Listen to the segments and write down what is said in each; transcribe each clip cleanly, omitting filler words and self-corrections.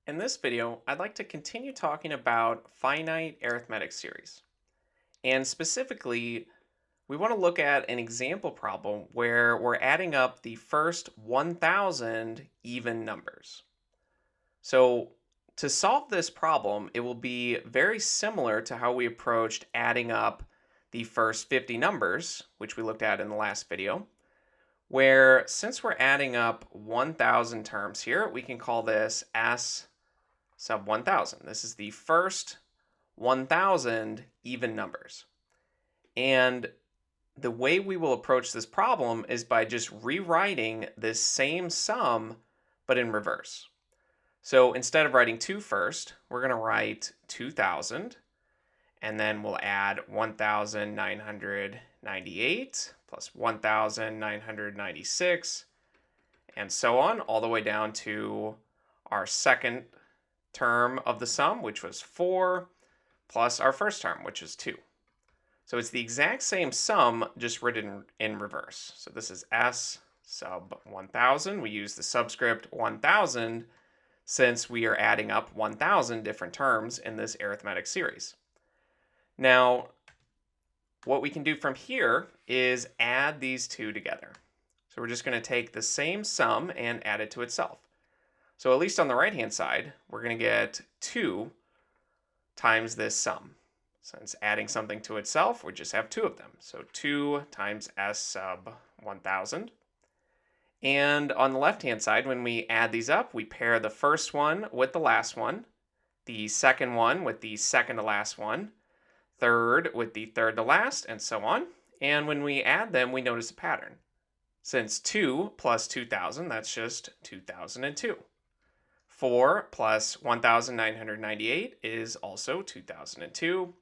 In this video, I'd like to continue talking about finite arithmetic series. And specifically, we want to look at an example problem where we're adding up the first 1,000 even numbers. So to solve this problem, it will be very similar to how we approached adding up the first 50 numbers, which we looked at in the last video, where since we're adding up 1,000 terms here, we can call this S sub 1,000. This is the first 1,000 even numbers. And the way we will approach this problem is by just rewriting this same sum, but in reverse. So instead of writing 2 first, we're going to write 2,000, and then we'll add 1,998 plus 1,996, and so on, all the way down to our second term of the sum, which was 4, plus our first term, which is 2. So it's the exact same sum, just written in reverse. So this is S sub 1,000. We use the subscript 1,000 since we are adding up 1,000 different terms in this arithmetic series. Now, what we can do from here is add these two together. So we're just going to take the same sum and add it to itself. So at least on the right-hand side, we're going to get 2 times this sum. Since adding something to itself, we just have 2 of them. So 2 times S sub 1,000. And on the left-hand side, when we add these up, we pair the first one with the last one, the second one with the second to last one, third with the third to last, and so on. And when we add them, we notice a pattern. Since 2 plus 2,000, that's just 2,002. 4 plus 1,998 is also 2,002.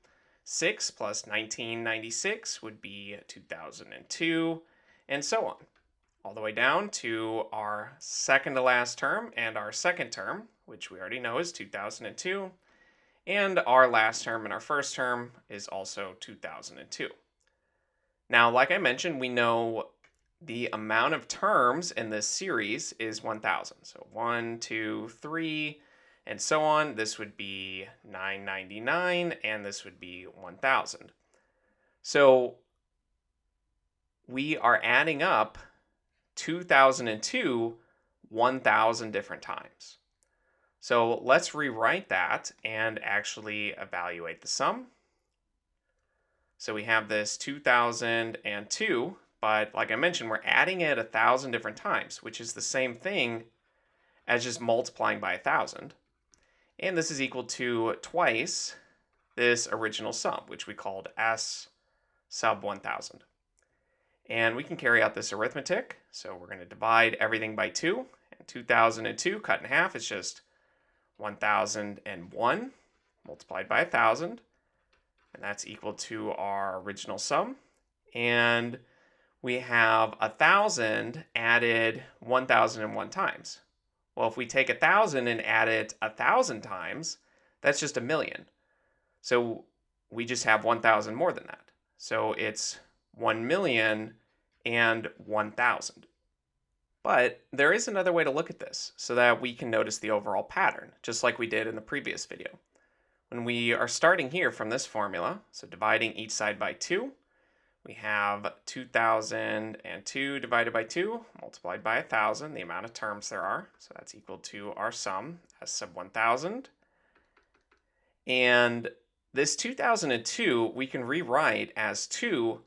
6 plus 1996 would be 2002, and so on. All the way down to our second to last term and our second term, which we already know is 2002. And our last term and our first term is also 2002. Now, like I mentioned, we know the amount of terms in this series is 1,000. So 1, 2, 3, and so on. This would be 999, and this would be 1,000. So we are adding up 2002 1,000 different times. So let's rewrite that and actually evaluate the sum. So we have this 2002, but like I mentioned, we're adding it 1,000 different times, which is the same thing as just multiplying by 1,000. And this is equal to twice this original sum, which we called S sub 1,000. And we can carry out this arithmetic. So we're going to divide everything by 2. And 2002 cut in half is just 1,001 multiplied by 1,000. And that's equal to our original sum. And we have 1,000 added 1,001 times. Well, if we take 1,000 and add it 1,000 times, that's just 1,000,000. So we just have 1,000 more than that. So it's 1,000,001,000. But there is another way to look at this so that we can notice the overall pattern, just like we did in the previous video. When we are starting here from this formula, so dividing each side by 2, we have 2,002 divided by 2 multiplied by 1,000, the amount of terms there are. So that's equal to our sum, S sub 1,000. And this 2002 we can rewrite as 2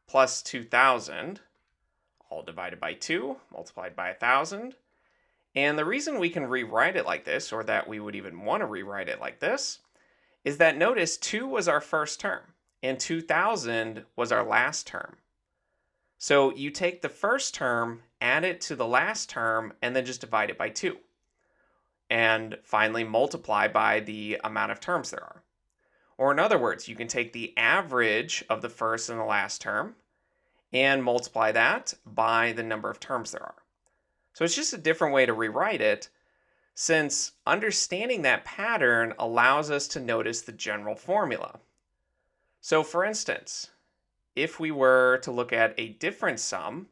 plus 2,000, all divided by 2 multiplied by 1,000. And the reason we can rewrite it like this, or that we would even want to rewrite it like this, is that notice 2 was our first term and 2,000 was our last term. So you take the first term, add it to the last term, and then just divide it by 2. And finally multiply by the amount of terms there are. Or in other words, you can take the average of the first and the last term and multiply that by the number of terms there are. So it's just a different way to rewrite it, since understanding that pattern allows us to notice the general formula. So for instance, if we were to look at a different sum,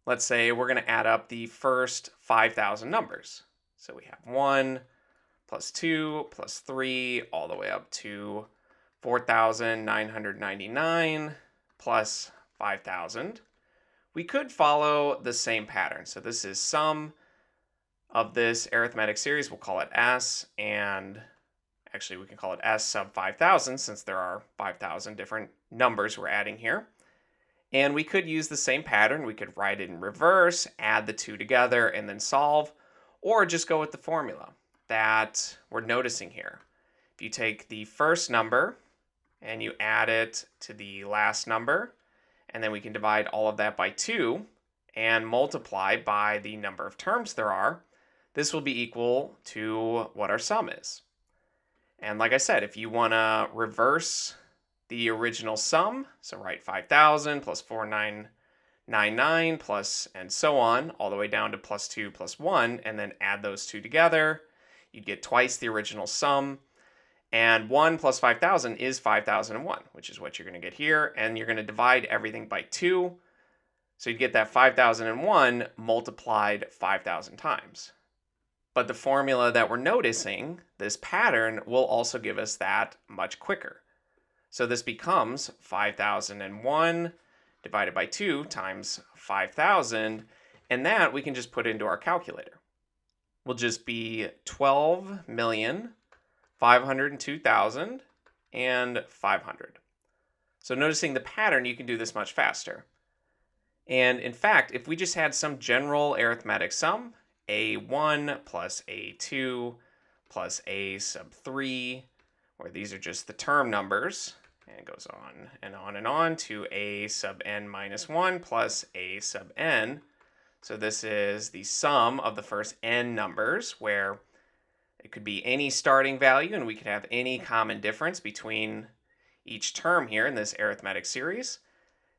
let's say we're going to add up the first 5,000 numbers. So we have 1 plus 2 plus 3 all the way up to 4,999 plus 5,000. We could follow the same pattern. So this is sum of this arithmetic series. We'll call it S, and actually we can call it S sub 5,000 since there are 5,000 different numbers we're adding here. And we could use the same pattern. We could write it in reverse, add the two together, and then solve, or just go with the formula that we're noticing here. If you take the first number and you add it to the last number, and then we can divide all of that by 2 and multiply by the number of terms there are, this will be equal to what our sum is. And like I said, if you want to reverse the original sum, so write 5,000 plus 4,999 plus and so on, all the way down to plus 2 plus 1, and then add those two together, you'd get twice the original sum. And 1 plus 5,000 is 5,001, which is what you're going to get here. And you're going to divide everything by 2. So you'd get that 5,001 multiplied 5,000 times. But the formula that we're noticing, this pattern, will also give us that much quicker. So this becomes 5,001 divided by 2 times 5,000. And that we can just put into our calculator. Will just be 12,502,500. So noticing the pattern, you can do this much faster. And in fact, if we just had some general arithmetic sum, a1 plus a2 plus a sub 3, where these are just the term numbers, and it goes on and on and on to a sub n minus 1 plus a sub n. So this is the sum of the first n numbers, where it could be any starting value, and we could have any common difference between each term here in this arithmetic series.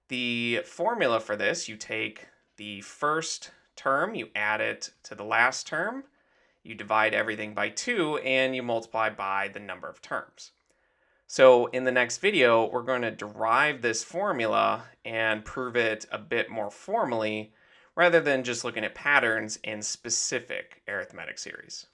The formula for this, you take the first term, you add it to the last term, you divide everything by 2, and you multiply by the number of terms. So in the next video, we're going to derive this formula and prove it a bit more formally, rather than just looking at patterns in specific arithmetic series.